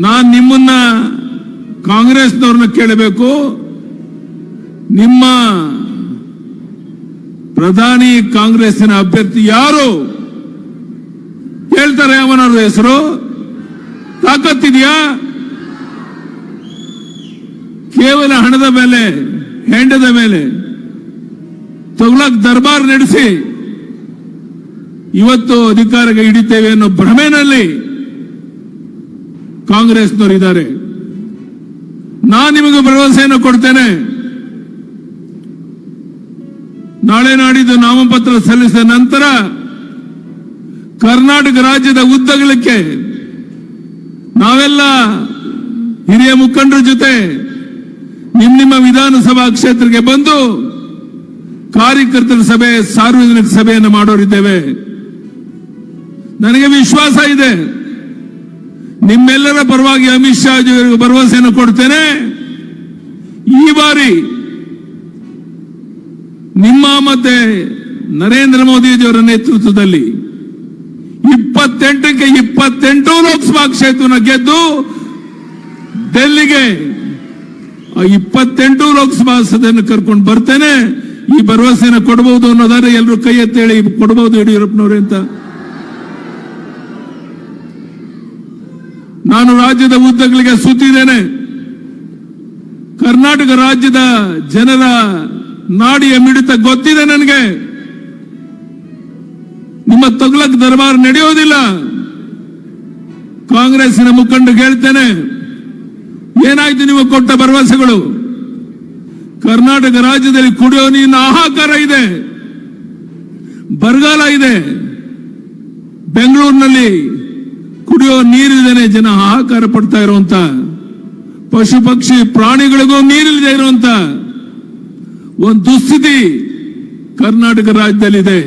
ನಾನು ನಿಮ್ಮನ್ನ ಕಾಂಗ್ರೆಸ್ನವ್ರನ್ನ ಕೇಳಬೇಕು, ನಿಮ್ಮ ಪ್ರಧಾನಿ ಕಾಂಗ್ರೆಸ್ಸಿನ ಅಭ್ಯರ್ಥಿ ಯಾರು ಹೇಳ್ತಾರೆ? ಅವನವ್ರ ಹೆಸರು ತಾಕತ್ತಿದೆಯಾ? ಕೇವಲ ಹಣದ ಮೇಲೆ, ಹೆಂಡದ ಮೇಲೆ ತುಗ್ಲಕ್ ದರ್ಬಾರ್ ನಡೆಸಿ ಇವತ್ತು ಅಧಿಕಾರಕ್ಕೆ ಹಿಡಿತೇವೆ ಅನ್ನೋ ಭ್ರಮೆನಲ್ಲಿ ಕಾಂಗ್ರೆಸ್ನವರು ಇದ್ದಾರೆ. ನಾನು ನಿಮಗೆ ಭರವಸೆಯನ್ನು ಕೊಡ್ತೇನೆ, ನಾಳೆ ನಾಡಿದ್ದು ನಾಮಪತ್ರ ಸಲ್ಲಿಸಿದ ನಂತರ ಕರ್ನಾಟಕ ರಾಜ್ಯದ ಉದ್ದಗಲಕ್ಕೆ ನಾವೆಲ್ಲ ಹಿರಿಯ ಮುಖಂಡರ ಜೊತೆ ನಿಮ್ಮ ವಿಧಾನಸಭಾ ಕ್ಷೇತ್ರಕ್ಕೆ ಬಂದು ಕಾರ್ಯಕರ್ತರ ಸಭೆ, ಸಾರ್ವಜನಿಕ ಸಭೆಯನ್ನು ಮಾಡೋರಿದ್ದೇವೆ. ನನಗೆ ವಿಶ್ವಾಸ ಇದೆ, ನಿಮ್ಮೆಲ್ಲರ ಪರವಾಗಿ ಅಮಿತ್ ಶಾ ಅವರಿಗೆ ಭರವಸೆಯನ್ನು ಕೊಡ್ತೇನೆ. ಈ ಬಾರಿ ನಿಮ್ಮ ಮತ್ತೆ ನರೇಂದ್ರ ಮೋದಿಜಿಯವರ ನೇತೃತ್ವದಲ್ಲಿ 28ಕ್ಕೆ 28 ಲೋಕಸಭಾ ಕ್ಷೇತ್ರವನ್ನು ಗೆದ್ದು ಡೆಲ್ಲಿಗೆ 28 ಲೋಕಸಭಾ ಸದಸ್ಯರನ್ನು ಕರ್ಕೊಂಡು ಬರ್ತೇನೆ. ಈ ಭರವಸೆಯನ್ನು ಕೊಡಬಹುದು ಅನ್ನೋದಾದ್ರೆ ಎಲ್ಲರೂ ಕೈ ಎತ್ತೇಳಿ ಕೊಡಬಹುದು ಯಡಿಯೂರಪ್ಪನವರೇ ಅಂತ. ನಾನು ರಾಜ್ಯದ ಉದ್ದಗಲಿಗೆ ಸುತ್ತಿದ್ದೇನೆ. ಕರ್ನಾಟಕ ರಾಜ್ಯದ ಜನರ ನಾಡಿಯ ಮಿಡಿತ ಗೊತ್ತಿದೆ ನನಗೆ. ನಿಮ್ಮ ತೊಗ್ಲಕ್ ದರ್ಬಾರ್ ನಡೆಯೋದಿಲ್ಲ. ಕಾಂಗ್ರೆಸ್ಸಿನ ಮುಖಂಡರಿಗೆ ಹೇಳ್ತೇನೆ, ಏನಾಯ್ತು ನೀವು ಕೊಟ್ಟ ಭರವಸೆಗಳು? ಕರ್ನಾಟಕ ರಾಜ್ಯದಲ್ಲಿ ಕುಡಿಯೋ ನೀರಿನ ಹಾಹಾಕಾರ ಇದೆ, ಬರಗಾಲ ಇದೆ. ಬೆಂಗಳೂರಿನಲ್ಲಿ ಕುಡಿಯೋ ನೀರಿಲ್ಲದೆ ಜನ ಹಾಹಾಕಾರ ಪಡ್ತಾ ಇರುವಂತ, ಪಶು ಪಕ್ಷಿ ಪ್ರಾಣಿಗಳಿಗೂ ನೀರಿಲ್ಲದೆ ಇರುವಂತ ಒಂದು ದುಸ್ಥಿತಿ ಕರ್ನಾಟಕ ರಾಜ್ಯದಲ್ಲಿದೆ.